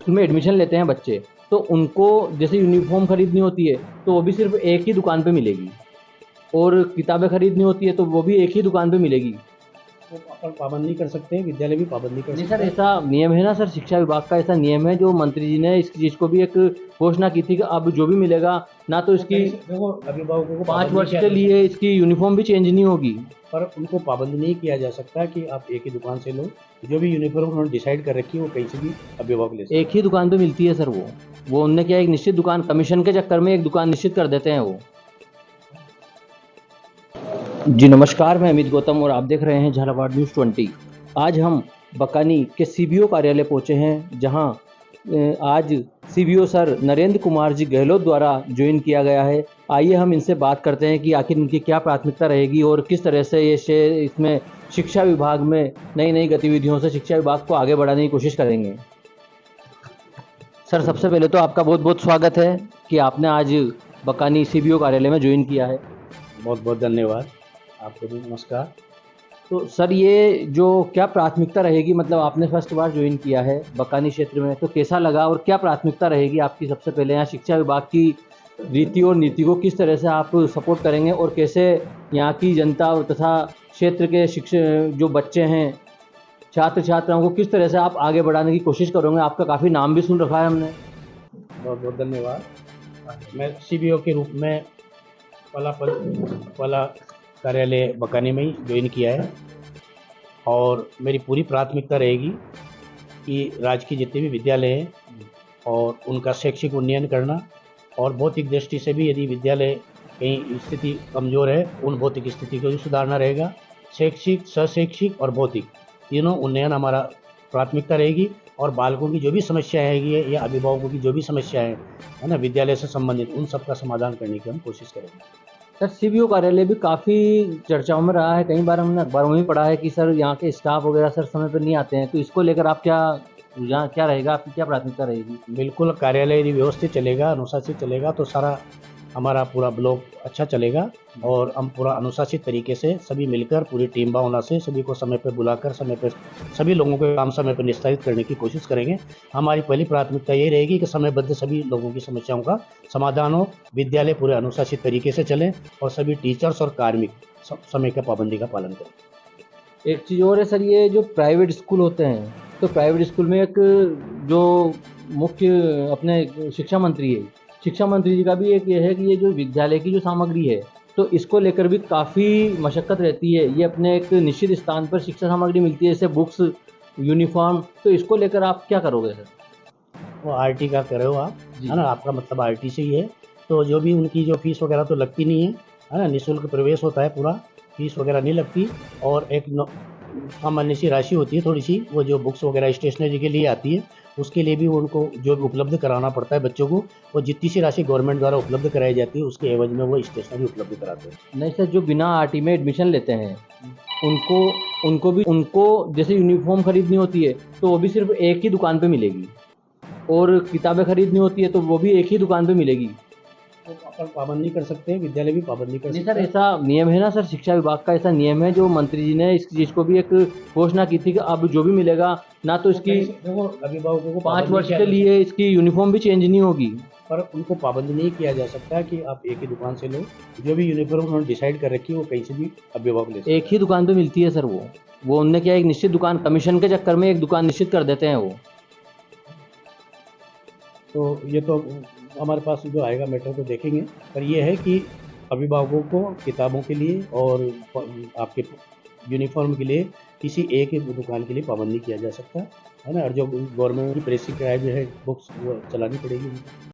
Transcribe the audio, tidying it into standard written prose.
School में admission लेते हैं बच्चे, तो उनको जैसे यूनिफ़ॉर्म खरीदनी होती है तो वो भी सिर्फ़ एक ही दुकान पे मिलेगी, और किताबें खरीदनी होती है तो वो भी एक ही दुकान पे मिलेगी। तो अपन पाबंद नहीं कर सकते हैं, विद्यालय भी पाबंद नहीं कर नहीं सकता सर, है। ऐसा नियम है ना सर, शिक्षा विभाग का ऐसा नियम है, जो मंत्री जी ने इस चीज़ को भी एक घोषणा की थी कि अब जो भी मिलेगा ना तो वो इसकी देखो, अभिभावकों को 5 पाबंद नहीं वर्ष किया के जा लिए सकता, इसकी यूनिफ़ॉर्म भी चेंज नहीं होगी। पर उनको पाबंद नहीं किया जा सकता कि आप एक ही दुकान से लो। जो भी यूनिफ़ॉर्म उन्होंने डिसाइड कर रखी है, वो कहीं से भी अभिभावक ले सकते एक ही दुकान पे मिलती है सर वो उनने क्या एक निश्चित दुकान कमीशन के चक्कर में एक दुकान निश्चित कर देते हैं वो। जी नमस्कार, मैं अमित गौतम और आप देख रहे हैं झालावाड़ न्यूज़ 20। आज हम बकानी के सीबीओ कार्यालय पहुंचे हैं, जहां आज सीबीओ सर नरेंद्र कुमार जी गहलोत द्वारा ज्वाइन किया गया है। आइए हम इनसे बात करते हैं कि आखिर इनकी क्या प्राथमिकता रहेगी और किस तरह से ये इसमें शिक्षा विभाग में नई नई गतिविधियों से शिक्षा विभाग को आगे बढ़ाने की कोशिश करेंगे। सर सबसे पहले तो आपका बहुत बहुत स्वागत है कि आपने आज बकानी सीबीओ कार्यालय में ज्वाइन किया है। हैं। बहुत बहुत धन्यवाद, आपको भी नमस्कार। तो सर ये जो क्या प्राथमिकता रहेगी, मतलब आपने फर्स्ट बार ज्वाइन किया है बकानी क्षेत्र में, तो कैसा लगा और क्या प्राथमिकता रहेगी आपकी? सबसे पहले यहाँ शिक्षा विभाग की रीति और नीति को किस तरह से आप सपोर्ट करेंगे और कैसे यहाँ की जनता तथा क्षेत्र के शिक्षक जो बच्चे हैं, छात्र छात्राओं को किस तरह से आप आगे बढ़ाने की कोशिश करोगे? आपका काफ़ी नाम भी सुन रखा है हमने। बहुत बहुत धन्यवाद। मैं सीबीओ के रूप में पहला कार्यालय बकानी में ही ज्वाइन किया है, और मेरी पूरी प्राथमिकता रहेगी कि राज्य के जितने भी विद्यालय हैं और उनका शैक्षिक उन्नयन करना, और भौतिक दृष्टि से भी यदि विद्यालय कहीं स्थिति कमज़ोर है, उन भौतिक स्थिति को भी सुधारना रहेगा। शैक्षिक, सशैक्षिक और भौतिक तीनों उन्नयन हमारा प्राथमिकता रहेगी, और बालकों की जो भी समस्याएं हैगी या अभिभावकों की जो भी समस्याएं है ना विद्यालय से संबंधित, उन सब का समाधान करने की हम कोशिश करेंगे। सर सीबीओ कार्यालय भी काफ़ी चर्चाओं में रहा है, कई बार हमने अखबारों में भी पढ़ा है कि सर यहाँ के स्टाफ वगैरह सर समय पर नहीं आते हैं, तो इसको लेकर आप क्या रुझान क्या रहेगा, आपकी क्या प्राथमिकता रहेगी? बिल्कुल, कार्यालय यदि व्यवस्थित चलेगा, अनुशासित चलेगा, तो सारा हमारा पूरा ब्लॉक अच्छा चलेगा, और हम पूरा अनुशासित तरीके से सभी मिलकर पूरी टीम भावना से सभी को समय पर बुलाकर समय पर सभी लोगों के काम समय पर निस्तारित करने की कोशिश करेंगे। हमारी पहली प्राथमिकता ये रहेगी कि समयबद्ध सभी लोगों की समस्याओं का समाधान हो, विद्यालय पूरे अनुशासित तरीके से चले, और सभी टीचर्स और कार्मिक समय का पाबंदी का पालन करें। एक चीज़ और है सर, ये जो प्राइवेट स्कूल होते हैं, तो प्राइवेट स्कूल में एक जो मुख्य अपने शिक्षा मंत्री जी का भी एक ये है कि ये जो विद्यालय की जो सामग्री है, तो इसको लेकर भी काफ़ी मशक्क़त रहती है। ये अपने एक निश्चित स्थान पर शिक्षा सामग्री मिलती है, जैसे बुक्स, यूनिफ़ॉर्म, तो इसको लेकर आप क्या करोगे सर? वो आरटी का कर रहे हो आप, जी। है ना, आपका मतलब आरटी से ही है। तो जो भी उनकी जो फीस वगैरह तो लगती नहीं है ना, निःशुल्क प्रवेश होता है पूरा, फीस वगैरह नहीं लगती, और एक सामान्य सी राशि होती है थोड़ी सी, वो जो बुक्स वगैरह स्टेशनरी के लिए आती है, उसके लिए भी उनको जो उपलब्ध कराना पड़ता है बच्चों को, और जितनी सी राशि गवर्नमेंट द्वारा उपलब्ध कराई जाती है, उसके एवज में वो स्टेशनरी उपलब्ध कराते हैं। नहीं सर, जो बिना आरटी में एडमिशन लेते हैं, उनको जैसे यूनिफ़ॉर्म खरीदनी होती है तो वो भी सिर्फ़ एक ही दुकान पे मिलेगी, और किताबें खरीदनी होती है तो वो भी एक ही दुकान पे मिलेगी। तो अपन पाबंद नहीं कर सकते हैं, विद्यालय भी पाबंद नहीं कर नहीं सकता सर, है। ऐसा नियम है ना सर, शिक्षा विभाग का ऐसा नियम है, जो मंत्री जी ने इस चीज़ को भी एक घोषणा की थी कि अब जो भी मिलेगा ना तो इसकी देखो, अभिभावकों को 5 पाबंद नहीं वर्ष किया के जा लिए इसकी यूनिफ़ॉर्म भी चेंज नहीं होगी। पर उनको पाबंद नहीं किया जा सकता कि आप एक ही दुकान से लो। जो भी यूनिफ़ॉर्म उन्होंने डिसाइड कर रखी है, वो कहीं से भी अभिभावक ले सकते एक ही दुकान पे मिलती है सर वो उनने क्या एक निश्चित दुकान कमीशन के चक्कर में एक दुकान निश्चित कर देते हैं वो। तो ये तो हमारे पास जो आएगा मैटर तो देखेंगे, पर ये है कि अभिभावकों को किताबों के लिए और आपके यूनिफ़ॉर्म के लिए किसी एक ही दुकान के लिए पाबंद नहीं किया जा सकता, है ना, और जो गवर्नमेंट की प्रेसिंग ड्राइव जो है बुक्स वो चलानी पड़ेगी।